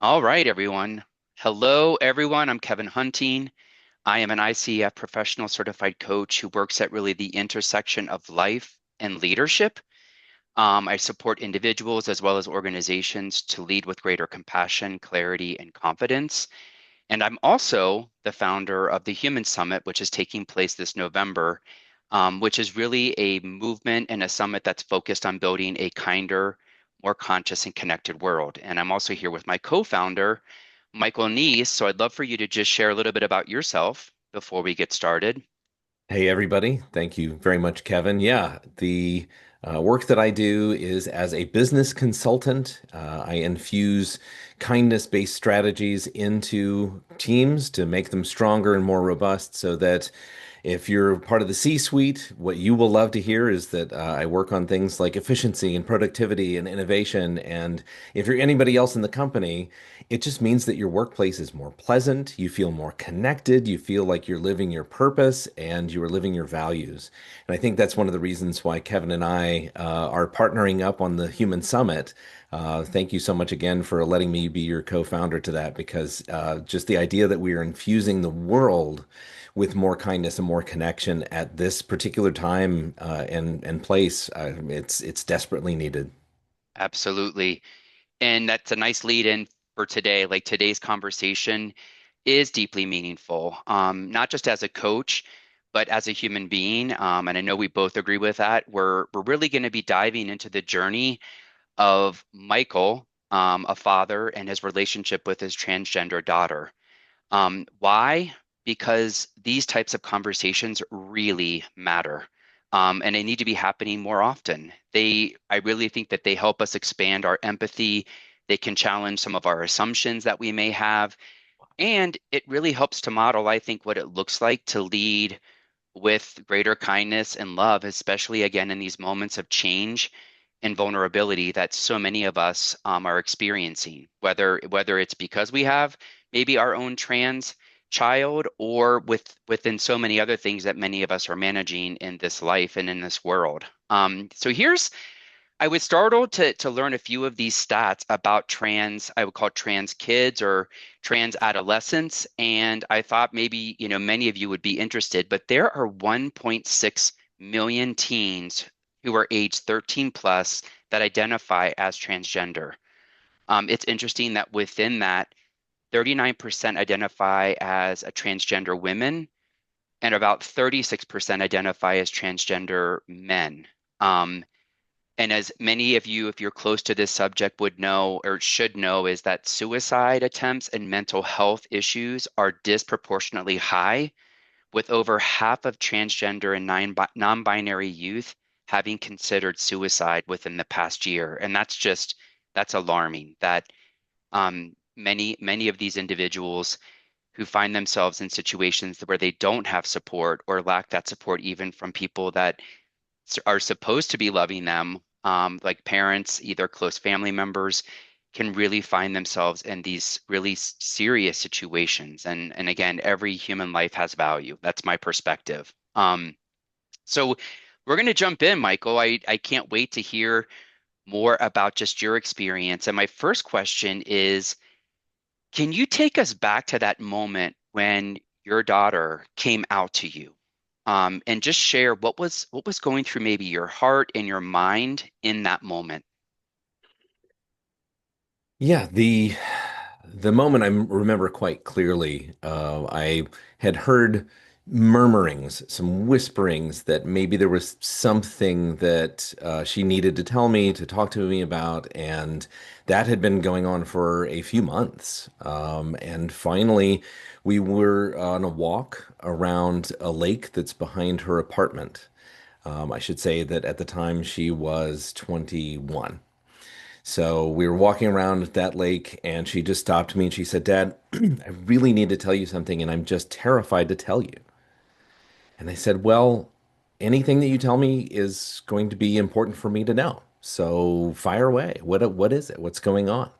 All right, everyone. Hello, everyone. I'm Kevin Hunting. I am an ICF professional certified coach who works at really the intersection of life and leadership. I support individuals as well as organizations to lead with greater compassion, clarity, and confidence. And I'm also the founder of the Human Summit, which is taking place this November, which is really a movement and a summit that's focused on building a kinder, more conscious and connected world. And I'm also here with my co-founder, Michael Neece. So I'd love for you to just share a little bit about yourself before we get started. Hey, everybody. Thank you very much, Kevin. Yeah, the work that I do is as a business consultant. I infuse kindness-based strategies into teams to make them stronger and more robust so that if you're part of the C-suite, what you will love to hear is that I work on things like efficiency and productivity and innovation. And if you're anybody else in the company, it just means that your workplace is more pleasant, you feel more connected, you feel like you're living your purpose and you are living your values. And I think that's one of the reasons why Kevin and I are partnering up on the Human Summit. Thank you so much again for letting me be your co-founder to that because just the idea that we are infusing the world with more kindness and more connection at this particular time and place, it's desperately needed. Absolutely. And that's a nice lead in for today. Like today's conversation is deeply meaningful, not just as a coach, but as a human being. And I know we both agree with that. We're really going to be diving into the journey of Michael, a father, and his relationship with his transgender daughter. Why? Because these types of conversations really matter. And they need to be happening more often. I really think that they help us expand our empathy. They can challenge some of our assumptions that we may have. And it really helps to model, I think, what it looks like to lead with greater kindness and love, especially again in these moments of change and vulnerability that so many of us are experiencing, whether it's because we have maybe our own trans child or within so many other things that many of us are managing in this life and in this world. So here's I was startled to learn a few of these stats about I would call it trans kids or trans adolescents. And I thought maybe, many of you would be interested, but there are 1.6 million teens who are age 13 plus that identify as transgender. It's interesting that within that, 39% identify as a transgender women and about 36% identify as transgender men. Um, and as many of you, if you're close to this subject, would know or should know, is that suicide attempts and mental health issues are disproportionately high, with over half of transgender and non-binary youth having considered suicide within the past year. And that's alarming that many of these individuals who find themselves in situations where they don't have support or lack that support even from people that are supposed to be loving them, like parents, either close family members, can really find themselves in these really serious situations. And again, every human life has value. That's my perspective. So we're going to jump in, Michael. I can't wait to hear more about just your experience. And my first question is, can you take us back to that moment when your daughter came out to you? And just share what was going through maybe your heart and your mind in that moment. Yeah, the moment I remember quite clearly, I had heard murmurings, some whisperings that maybe there was something that she needed to tell me, to talk to me about, and that had been going on for a few months. And finally, we were on a walk around a lake that's behind her apartment. I should say that at the time she was 21. So we were walking around that lake and she just stopped me and she said, Dad, I really need to tell you something and I'm just terrified to tell you. And I said, Well, anything that you tell me is going to be important for me to know. So fire away. What is it? What's going on?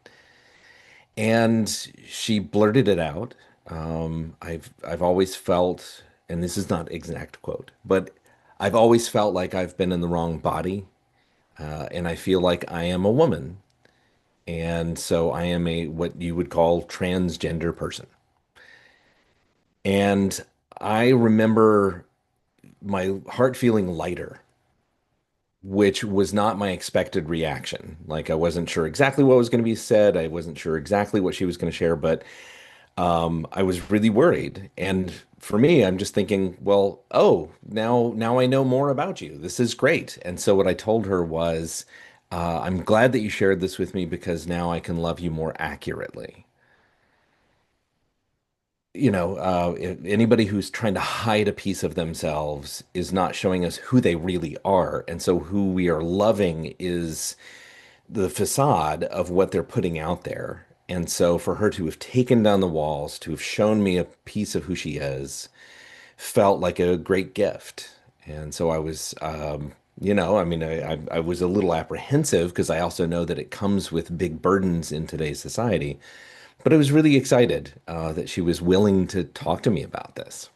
And she blurted it out. I've always felt, and this is not exact quote, but I've always felt like I've been in the wrong body, and I feel like I am a woman. And so I am a what you would call transgender person. And I remember my heart feeling lighter, which was not my expected reaction. Like I wasn't sure exactly what was going to be said. I wasn't sure exactly what she was going to share, but I was really worried. And for me, I'm just thinking, well, oh, now I know more about you. This is great. And so what I told her was, I'm glad that you shared this with me because now I can love you more accurately. Anybody who's trying to hide a piece of themselves is not showing us who they really are. And so who we are loving is the facade of what they're putting out there. And so for her to have taken down the walls, to have shown me a piece of who she is, felt like a great gift. And so I was, I mean, I was a little apprehensive because I also know that it comes with big burdens in today's society. But I was really excited that she was willing to talk to me about this.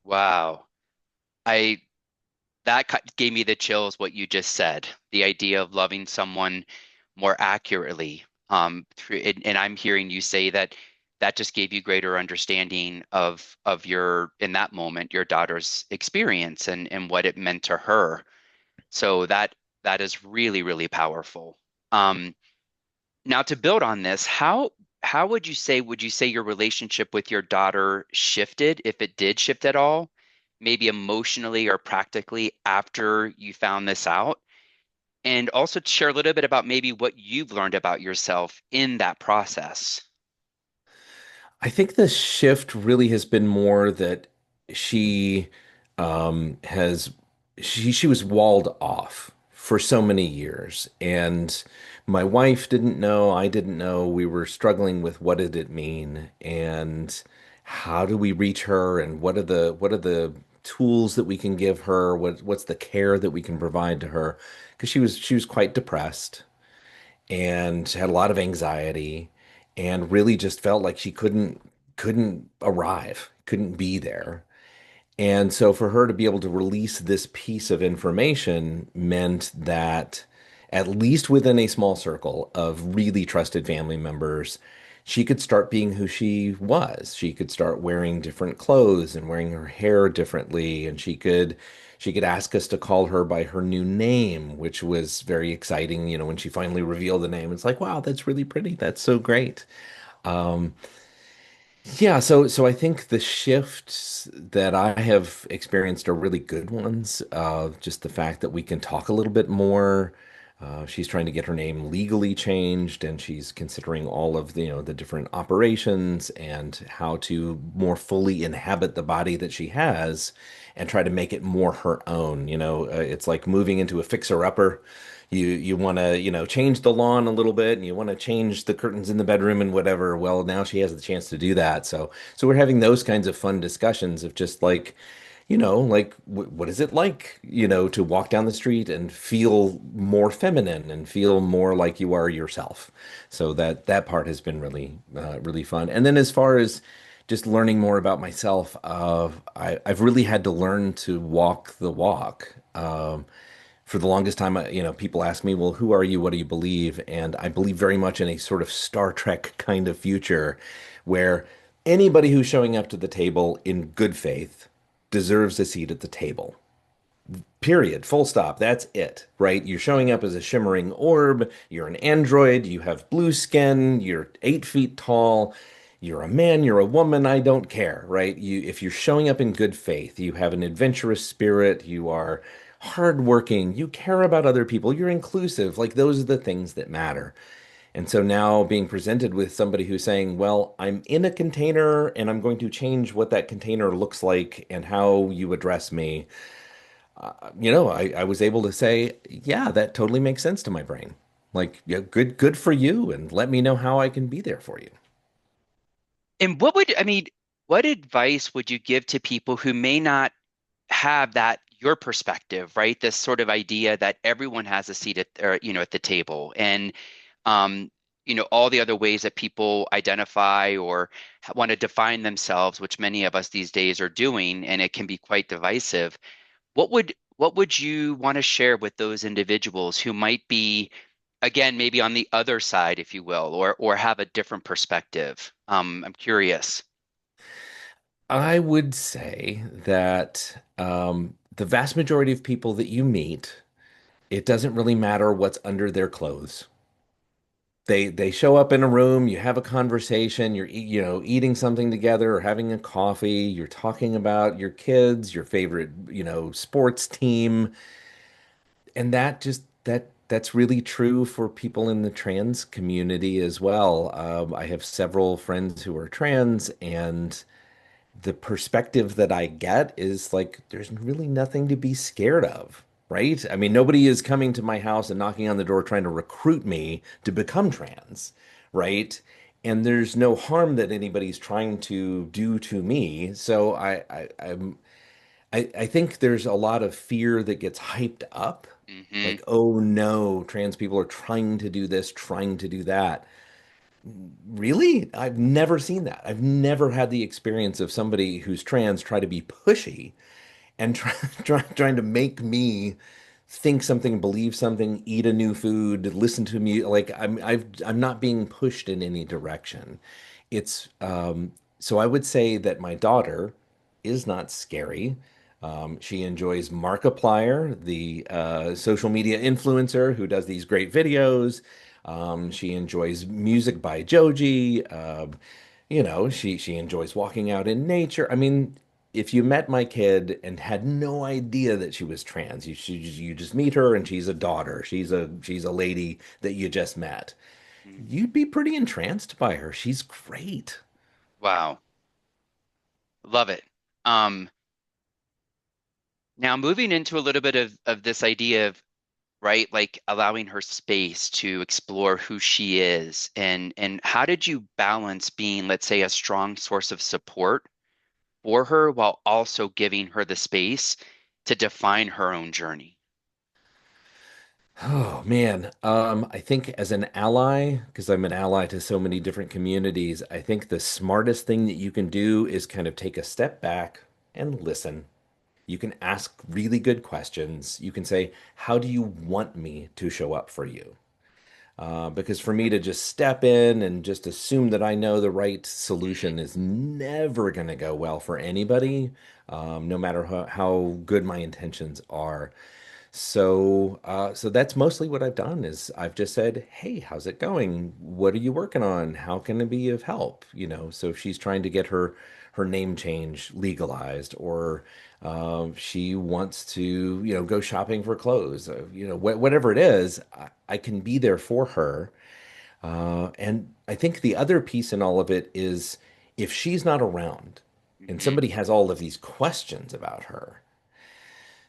Wow. I gave me the chills what you just said. The idea of loving someone more accurately. And I'm hearing you say that that just gave you greater understanding of your in that moment your daughter's experience and what it meant to her. So that is really, really powerful. Um, Now to build on this, how would you say your relationship with your daughter shifted, if it did shift at all, maybe emotionally or practically after you found this out? And also to share a little bit about maybe what you've learned about yourself in that process. I think the shift really has been more that she has she was walled off for so many years, and my wife didn't know, I didn't know. We were struggling with what did it mean and how do we reach her and what are the tools that we can give her, what's the care that we can provide to her because she was quite depressed and had a lot of anxiety and really just felt like she couldn't arrive, couldn't be there. And so for her to be able to release this piece of information meant that at least within a small circle of really trusted family members, she could start being who she was. She could start wearing different clothes and wearing her hair differently, and she could ask us to call her by her new name, which was very exciting. When she finally revealed the name, it's like, wow, that's really pretty. That's so great. Um, yeah, so I think the shifts that I have experienced are really good ones. Just the fact that we can talk a little bit more. She's trying to get her name legally changed, and she's considering all of the different operations and how to more fully inhabit the body that she has and try to make it more her own. It's like moving into a fixer-upper. You want to, change the lawn a little bit and you want to change the curtains in the bedroom and whatever. Well, now she has the chance to do that. So we're having those kinds of fun discussions of just like, like what is it like, to walk down the street and feel more feminine and feel more like you are yourself. So that part has been really, really fun. And then as far as just learning more about myself, I've really had to learn to walk the walk. For the longest time, people ask me, well, who are you? What do you believe? And I believe very much in a sort of Star Trek kind of future where anybody who's showing up to the table in good faith deserves a seat at the table. Period. Full stop. That's it, right? You're showing up as a shimmering orb. You're an android. You have blue skin. You're 8 feet tall. You're a man. You're a woman. I don't care, right? If you're showing up in good faith, you have an adventurous spirit. You are hardworking. You care about other people. You're inclusive. Like those are the things that matter. And so now being presented with somebody who's saying, well, I'm in a container and I'm going to change what that container looks like and how you address me. I was able to say, yeah, that totally makes sense to my brain. Like, yeah, good for you, and let me know how I can be there for you. And what advice would you give to people who may not have that your perspective, right? This sort of idea that everyone has a seat at or, at the table, and um, all the other ways that people identify or want to define themselves, which many of us these days are doing, and it can be quite divisive. What would you want to share with those individuals who might be again, maybe on the other side, if you will, or have a different perspective? I'm curious. I would say that the vast majority of people that you meet, it doesn't really matter what's under their clothes. They show up in a room, you have a conversation, eating something together or having a coffee, you're talking about your kids, your favorite, sports team, and that's really true for people in the trans community as well. I have several friends who are trans, and the perspective that I get is like there's really nothing to be scared of, right? I mean, nobody is coming to my house and knocking on the door trying to recruit me to become trans, right? And there's no harm that anybody's trying to do to me. So I think there's a lot of fear that gets hyped up. Hmm. Like, oh no, trans people are trying to do this, trying to do that. Really? I've never seen that. I've never had the experience of somebody who's trans try to be pushy and trying to make me think something, believe something, eat a new food, listen to me. Like I'm not being pushed in any direction. It's so I would say that my daughter is not scary. She enjoys Markiplier, the social media influencer who does these great videos. She enjoys music by Joji. She enjoys walking out in nature. I mean, if you met my kid and had no idea that she was trans, you just meet her and she's a daughter. She's a lady that you just met. You'd be pretty entranced by her. She's great. Wow, love it. Um, Now moving into a little bit of this idea of, right, like allowing her space to explore who she is, and how did you balance being, let's say, a strong source of support for her while also giving her the space to define her own journey? Oh man, I think as an ally, because I'm an ally to so many different communities, I think the smartest thing that you can do is kind of take a step back and listen. You can ask really good questions. You can say, how do you want me to show up for you? Because for me to just step in and just assume that I know the right Mhm. solution is never going to go well for anybody, no matter how good my intentions are. So that's mostly what I've done is I've just said, "Hey, how's it going? What are you working on? How can I be of help?" So if she's trying to get her name change legalized, or she wants to, go shopping for clothes, whatever it is, I can be there for her. And I think the other piece in all of it is if she's not around and Mhm. somebody has all of these questions about her,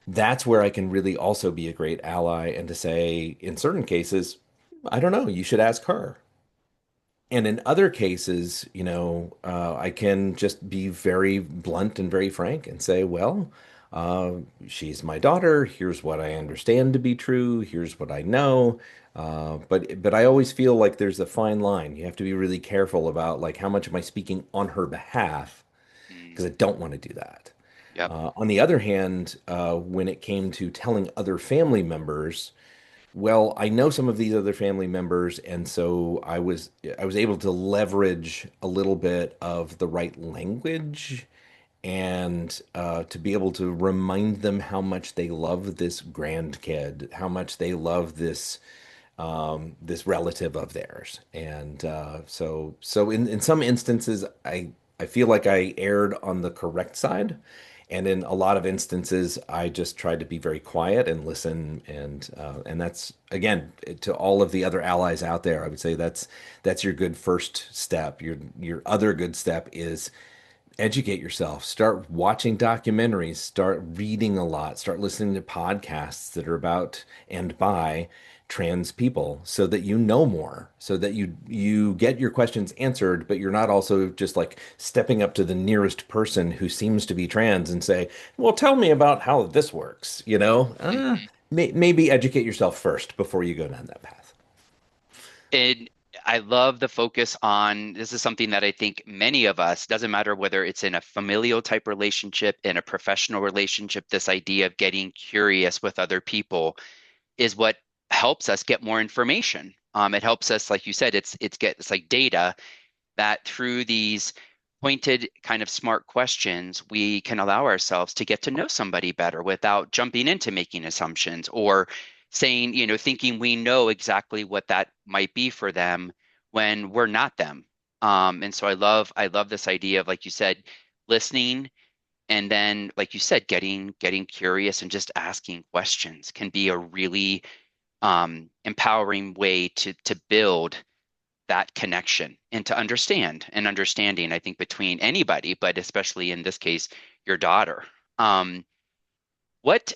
that's where I can really also be a great ally and to say, in certain cases, I don't know, you should ask her. And in other cases, I can just be very blunt and very frank and say, well, uh, she's my daughter. Here's what I understand to be true. Here's what I know. But I always feel like there's a fine line. You have to be really careful about like how much am I speaking on her behalf Mm. because I don't want to do that. Yep. On the other hand, when it came to telling other family members, well, I know some of these other family members, and so I was able to leverage a little bit of the right language and to be able to remind them how much they love this grandkid, how much they love this relative of theirs. And so in some instances, I feel like I erred on the correct side. And in a lot of instances, I just tried to be very quiet and listen, and that's again to all of the other allies out there. I would say that's your good first step. Your other good step is educate yourself, start watching documentaries, start reading a lot, start listening to podcasts that are about and by trans people so that you know more, so that you get your questions answered, but you're not also just like stepping up to the nearest person who seems to be trans and say, "Well, tell me about how this works," Mhm. maybe educate yourself first before you go down that path. And I love the focus on this is something that I think many of us, doesn't matter whether it's in a familial type relationship, in a professional relationship, this idea of getting curious with other people is what helps us get more information. It helps us, like you said, it's like data that through these pointed kind of smart questions, we can allow ourselves to get to know somebody better without jumping into making assumptions or saying, thinking we know exactly what that might be for them when we're not them. And so I love this idea of, like you said, listening and then, like you said, getting curious and just asking questions can be a really empowering way to build that connection and to understand and understanding, I think, between anybody, but especially in this case, your daughter. What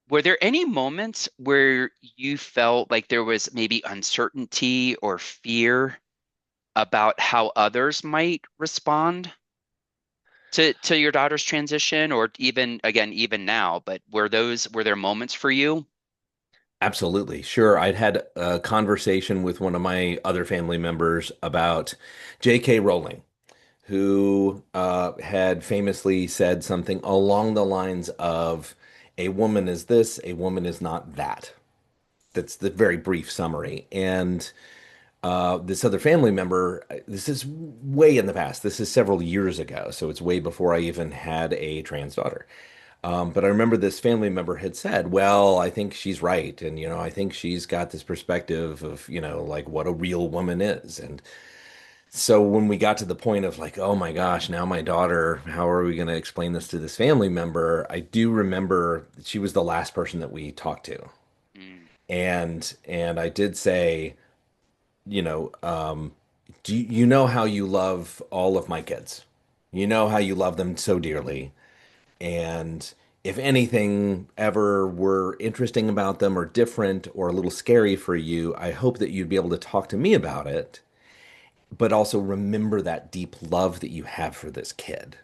were there any moments where you felt like there was maybe uncertainty or fear about how others might respond to your daughter's transition, or even again, even now, but were there moments for you? Absolutely. Sure. I'd had a conversation with one of my other family members about J.K. Rowling, who had famously said something along the lines of, a woman is this, a woman is not that. That's the very brief summary. And this other family member, this is way in the past. This is several years ago. So it's way before I even had a trans daughter. But I remember this family member had said, well, I think she's right. And, I think she's got this perspective of, like what a real woman is. And so when we got to the point of like, oh my gosh, now my daughter, how are we going to explain this to this family member? I do remember she was the last person that we talked to. Mm, And I did say, you know, um, do you know how you love all of my kids? You know how you love them so dearly. And if anything ever were interesting about them or different or a little scary for you, I hope that you'd be able to talk to me about it, but also remember that deep love that you have for this kid.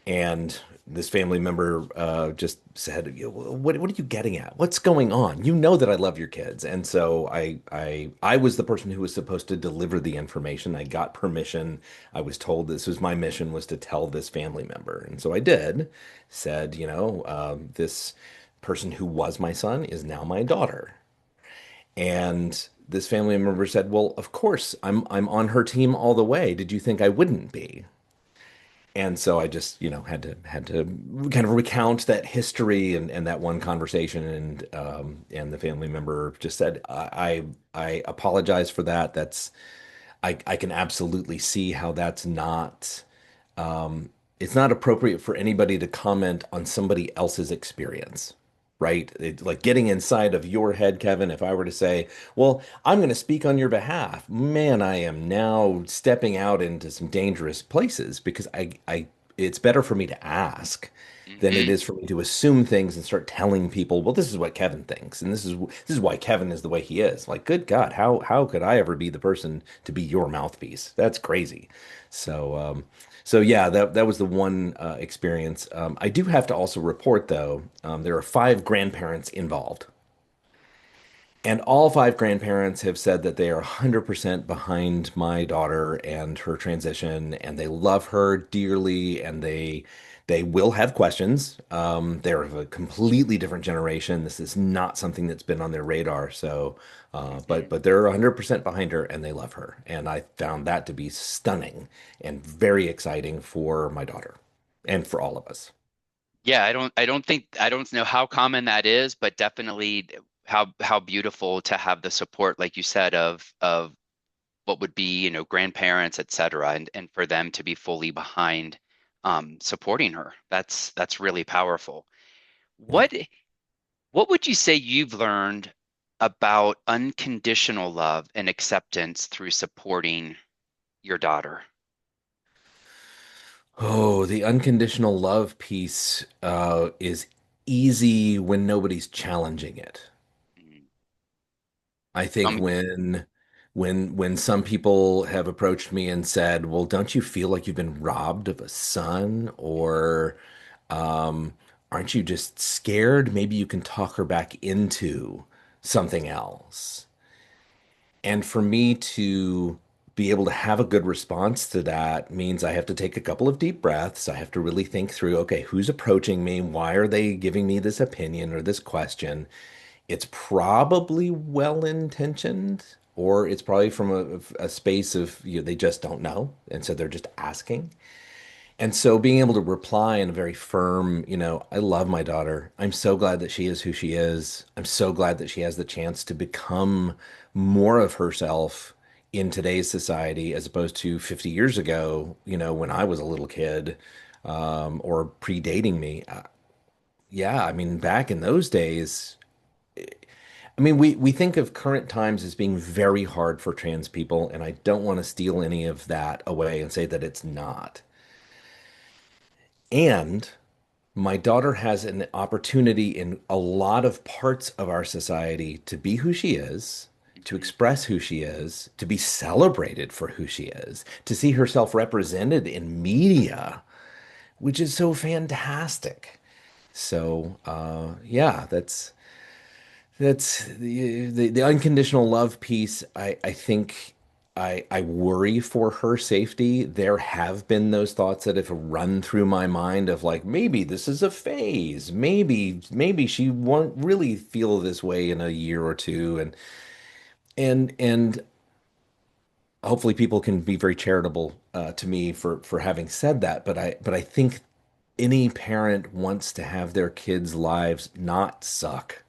And this family member just said, what are you getting at? What's going on? You know that I love your kids." And so I was the person who was supposed to deliver the information. I got permission. I was told this was my mission, was to tell this family member. And so I did. Said, this person who was my son is now my daughter. And this family member said, "Well, of course, I'm on her team all the way. Did you think I wouldn't be?" And so I just, had to kind of recount that history and that one conversation, and the family member just said, I apologize for that. I can absolutely see how that's not it's not appropriate for anybody to comment on somebody else's experience, right? Like getting inside of your head, Kevin, if I were to say, well, I'm going to speak on your behalf, man, I am now stepping out into some dangerous places because it's better for me to ask than it hmm is for me to assume things and start telling people, well, this is what Kevin thinks, and this is why Kevin is the way he is. Like, good God, how could I ever be the person to be your mouthpiece? That's crazy. So, so yeah, that was the one experience. I do have to also report though, there are five grandparents involved. And all five grandparents have said that they are 100% behind my daughter and her transition, and they love her dearly, and they will have questions. They're of a completely different generation. This is not something that's been on their radar. So, hmm but they're 100% behind her, and they love her. And I found that to be stunning and very exciting for my daughter and for all of us. Yeah, I don't know how common that is, but definitely how beautiful to have the support, like you said, of what would be, grandparents, et cetera, and for them to be fully behind supporting her. That's really powerful. Yeah. What what would you say you've learned about unconditional love and acceptance through supporting your daughter? Oh, the unconditional love piece is easy when nobody's challenging it. Mm. I Tell think me, when some people have approached me and said, "Well, don't you feel like you've been robbed of a son?" or um, "Aren't you just scared? Maybe you can talk her back into something else." And for me to be able to have a good response to that means I have to take a couple of deep breaths. I have to really think through, okay, who's approaching me? Why are they giving me this opinion or this question? it's probably well intentioned, or it's probably from a space of, they just don't know. And so they're just asking. And so being able to reply in a very firm, I love my daughter. I'm so glad that she is who she is. I'm so glad that she has the chance to become more of herself in today's society as opposed to 50 years ago, when I was a little kid, or predating me. Yeah, I mean, back in those days, I mean, we think of current times as being very hard for trans people, and I don't want to steal any of that away and say that it's not. And my daughter has an opportunity in a lot of parts of our society to be who she is, to Mhm. express who she is, to be celebrated for who she is, to see herself represented in media, which is so fantastic. So, yeah, that's the unconditional love piece. I think I worry for her safety. There have been those thoughts that have run through my mind of like, maybe this is a phase. Maybe she won't really feel this way in a year or two. And hopefully people can be very charitable to me for having said that. But I think any parent wants to have their kids' lives not suck,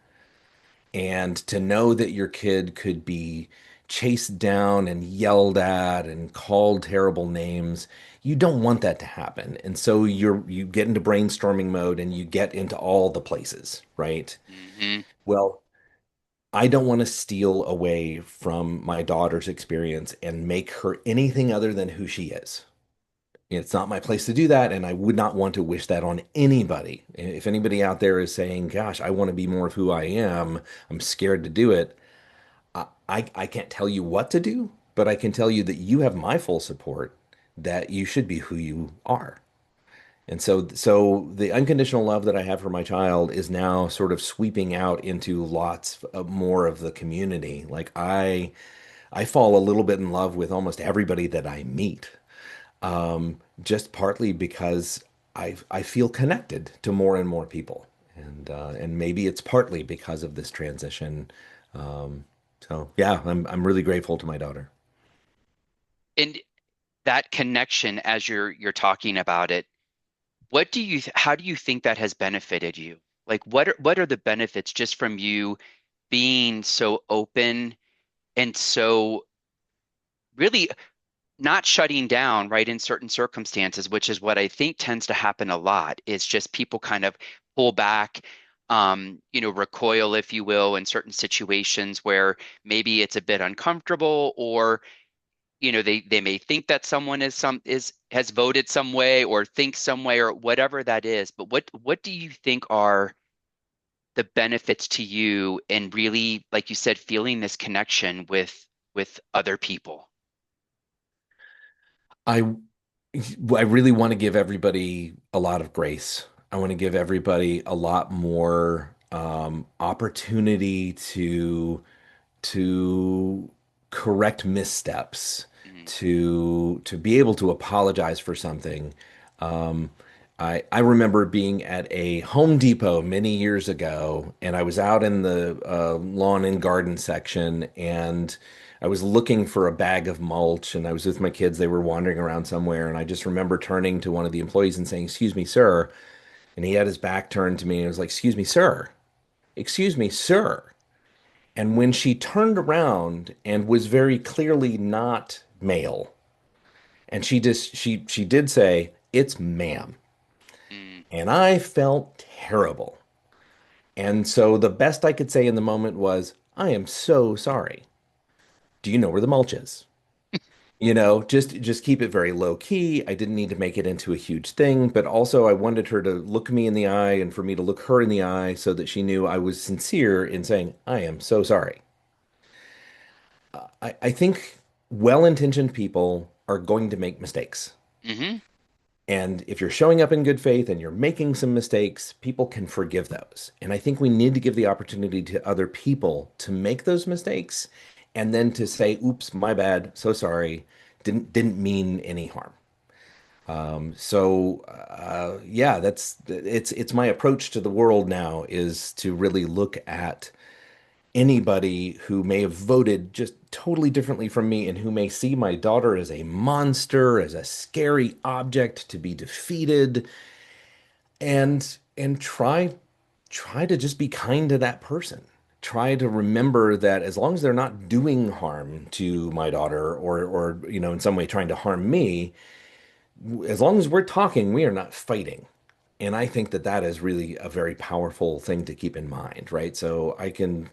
and to know that your kid could be chased down and yelled at and called terrible names, you don't want that to happen. And so you get into brainstorming mode and you get into all the places, right? Mhm. Well, I don't want to steal away from my daughter's experience and make her anything other than who she is. It's not my place to do that, and I would not want to wish that on anybody. If anybody out there is saying, "Gosh, I want to be more of who I am," I'm scared to do it. I can't tell you what to do, but I can tell you that you have my full support, that you should be who you are. And so the unconditional love that I have for my child is now sort of sweeping out into lots of more of the community. Like I fall a little bit in love with almost everybody that I meet, just partly because I feel connected to more and more people, and maybe it's partly because of this transition. Um, so yeah, I'm really grateful to my daughter. And that connection, as you're talking about it, how do you think that has benefited you? Like what are the benefits just from you being so open and so really not shutting down, right, in certain circumstances, which is what I think tends to happen a lot, is just people kind of pull back, recoil, if you will, in certain situations where maybe it's a bit uncomfortable, or they may think that someone has voted some way or thinks some way or whatever that is. But what do you think are the benefits to you and really, like you said, feeling this connection with other people? I I really want to give everybody a lot of grace. I want to give everybody a lot more opportunity to correct missteps, Mhm. to be able to apologize for something. Um, I remember being at a Home Depot many years ago, and I was out in the lawn and garden section, and I was looking for a bag of mulch, and I was with my kids. They were wandering around somewhere, and I just remember turning to one of the employees and saying, "Excuse me, sir." And he had his back turned to me, and I was like, "Excuse me, sir. Excuse me, sir." And when she turned around and was very clearly not male, and she did say, "It's ma'am." Mm. And I felt terrible. And so the best I could say in the moment was, "I am so sorry. Do you know where the mulch is?" Just keep it very low key. I didn't need to make it into a huge thing, but also I wanted her to look me in the eye and for me to look her in the eye so that she knew I was sincere in saying, "I am so sorry." I think well-intentioned people are going to make mistakes. Hmm. And if you're showing up in good faith and you're making some mistakes, people can forgive those. And I think we need to give the opportunity to other people to make those mistakes and then to say, "Oops, my bad, so sorry, didn't mean any harm." Yeah, it's my approach to the world now is to really look at anybody who may have voted just totally differently from me and who may see my daughter as a monster, as a scary object to be defeated, and try to just be kind to that person. Try to remember that as long as they're not doing harm to my daughter or in some way trying to harm me, as long as we're talking, we are not fighting. And I think that that is really a very powerful thing to keep in mind, right? So I can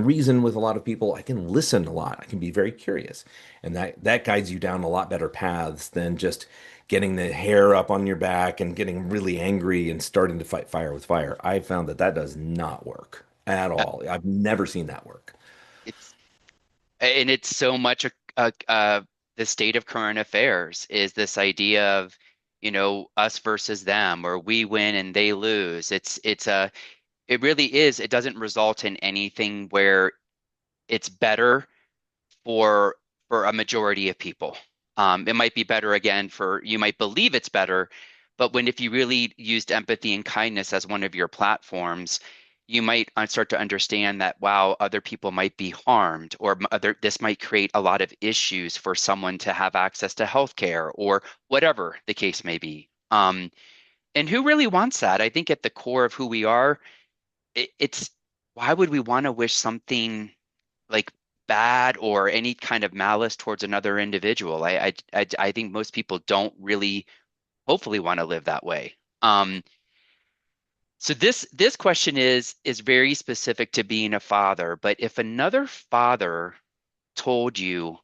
reason with a lot of people. I can listen a lot. I can be very curious, and that guides you down a lot better paths than just getting the hair up on your back and getting really angry and starting to fight fire with fire. I found that that does not work at Uh, all. I've never seen that work. It's and it's so much the state of current affairs is this idea of, us versus them, or we win and they lose. It really is. It doesn't result in anything where it's better for a majority of people. It might be better again for you might believe it's better, but if you really used empathy and kindness as one of your platforms, you might start to understand that wow, other people might be harmed, or other this might create a lot of issues for someone to have access to healthcare or whatever the case may be. And who really wants that? I think at the core of who we are, it's why would we want to wish something like bad or any kind of malice towards another individual? I think most people don't really hopefully want to live that way. So this question is very specific to being a father, but if another father told you,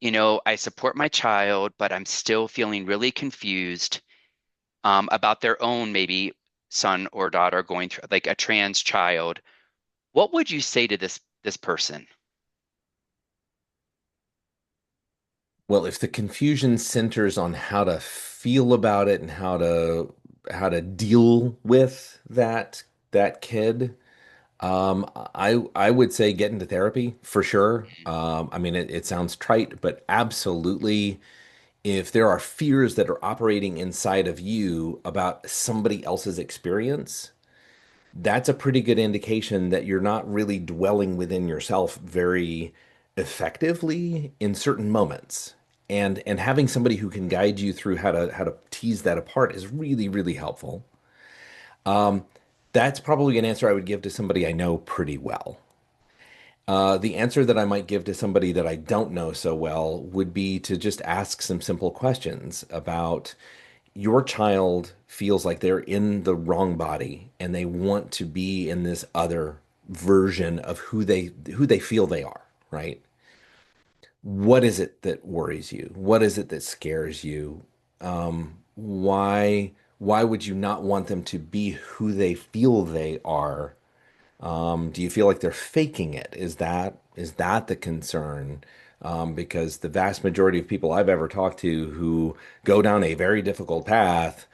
I support my child, but I'm still feeling really confused about their own maybe son or daughter going through like a trans child, what would you say to this person? Well, if the confusion centers on how to feel about it and how to deal with that kid, I would say get into therapy for sure. I mean, it sounds trite, but absolutely, if there are fears that are operating inside of you about somebody else's experience, that's a pretty good indication that you're not really dwelling within yourself very effectively in certain moments. And having somebody who can guide you through how to tease that apart is really, really helpful. Um, that's probably an answer I would give to somebody I know pretty well. The answer that I might give to somebody that I don't know so well would be to just ask some simple questions about your child feels like they're in the wrong body and they want to be in this other version of who they feel they are, right? What is it that worries you? What is it that scares you? Why would you not want them to be who they feel they are? Do you feel like they're faking it? Is that the concern? Because the vast majority of people I've ever talked to who go down a very difficult path,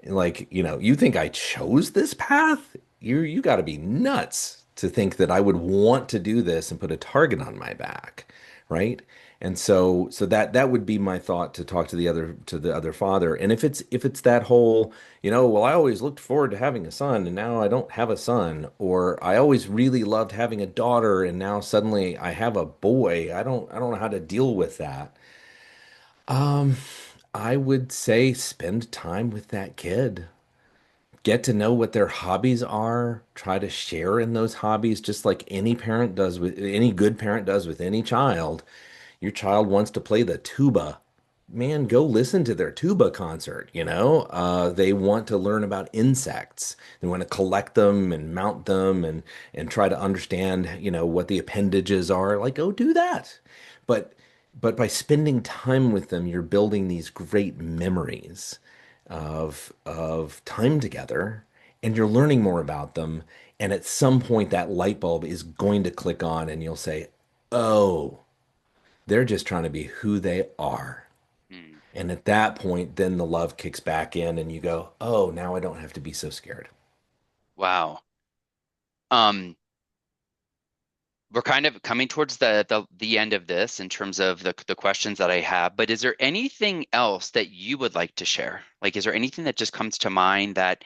like, you think I chose this path? You got to be nuts to think that I would want to do this and put a target on my back, right? And so that would be my thought to talk to the other father. And if it's that whole, well, I always looked forward to having a son and now I don't have a son, or I always really loved having a daughter and now suddenly I have a boy. I don't know how to deal with that. Um, I would say spend time with that kid. Get to know what their hobbies are. Try to share in those hobbies, just like any good parent does with any child. Your child wants to play the tuba. Man, go listen to their tuba concert, They want to learn about insects. They want to collect them and mount them and try to understand, what the appendages are. Like, go do that. But but by spending time with them, you're building these great memories of time together, and you're learning more about them. And at some point, that light bulb is going to click on, and you'll say, "Oh, they're just trying to be who they are." Hmm. And at that point, then the love kicks back in and you go, "Oh, now I don't have to be so scared." Wow. Um, we're kind of coming towards the end of this in terms of the questions that I have, but is there anything else that you would like to share? Like, is there anything that just comes to mind that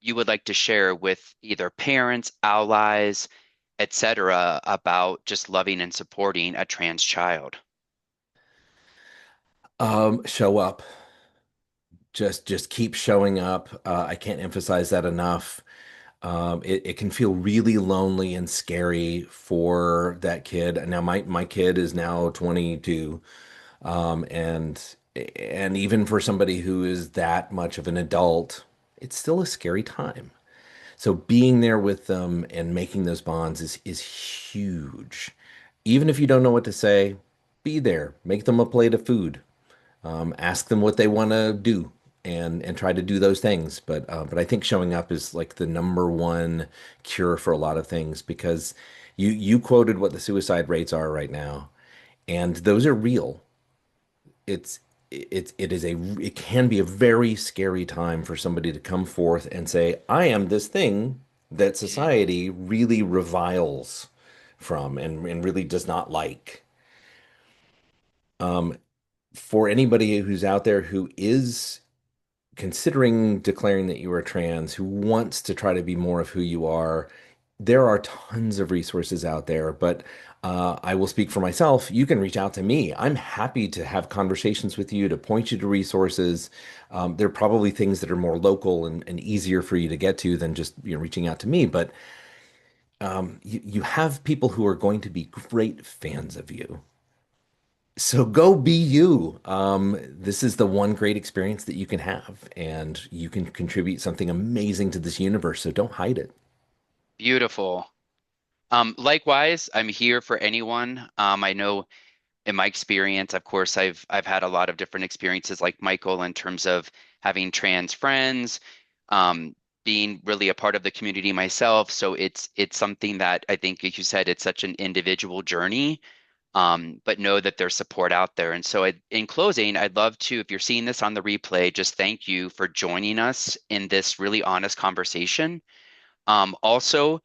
you would like to share with either parents, allies, etc., about just loving and supporting a trans child? Show up. Just keep showing up. I can't emphasize that enough. It can feel really lonely and scary for that kid. Now, my kid is now 22, um, and and even for somebody who is that much of an adult, it's still a scary time. So being there with them and making those bonds is huge. Even if you don't know what to say, be there. Make them a plate of food. Ask them what they want to do and try to do those things. But I think showing up is like the number one cure for a lot of things because you quoted what the suicide rates are right now, and those are real. It's it can be a very scary time for somebody to come forth and say, I am this thing that Mhm. society really reviles from and really does not like. Um, for anybody who's out there who is considering declaring that you are trans, who wants to try to be more of who you are, there are tons of resources out there. But I will speak for myself. You can reach out to me. I'm happy to have conversations with you, to point you to resources. There are probably things that are more local and easier for you to get to than just reaching out to me. But you have people who are going to be great fans of you. So go be you. This is the one great experience that you can have, and you can contribute something amazing to this universe. So don't hide it. Beautiful. Likewise, I'm here for anyone. I know in my experience, of course, I've had a lot of different experiences like Michael in terms of having trans friends, um, being really a part of the community myself. So it's something that I think, like you said, it's such an individual journey. But know that there's support out there. And so, in closing, I'd love to, if you're seeing this on the replay, just thank you for joining us in this really honest conversation. Also,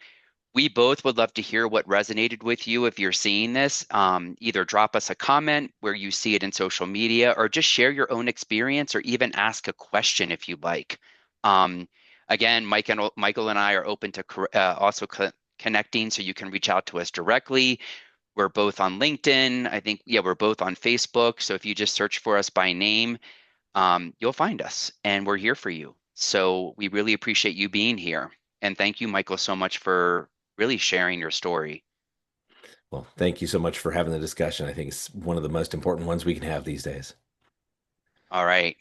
we both would love to hear what resonated with you if you're seeing this. Either drop us a comment where you see it in social media, or just share your own experience, or even ask a question if you'd like. Um, Again, Michael and I are open to also connecting, so you can reach out to us directly. We're both on LinkedIn. I think, yeah, we're both on Facebook. So if you just search for us by name, you'll find us, and we're here for you. So we really appreciate you being here. And thank you, Michael, so much for really sharing your story. Well, thank you so much for having the discussion. I think it's one of the most important ones we can have these days. All right.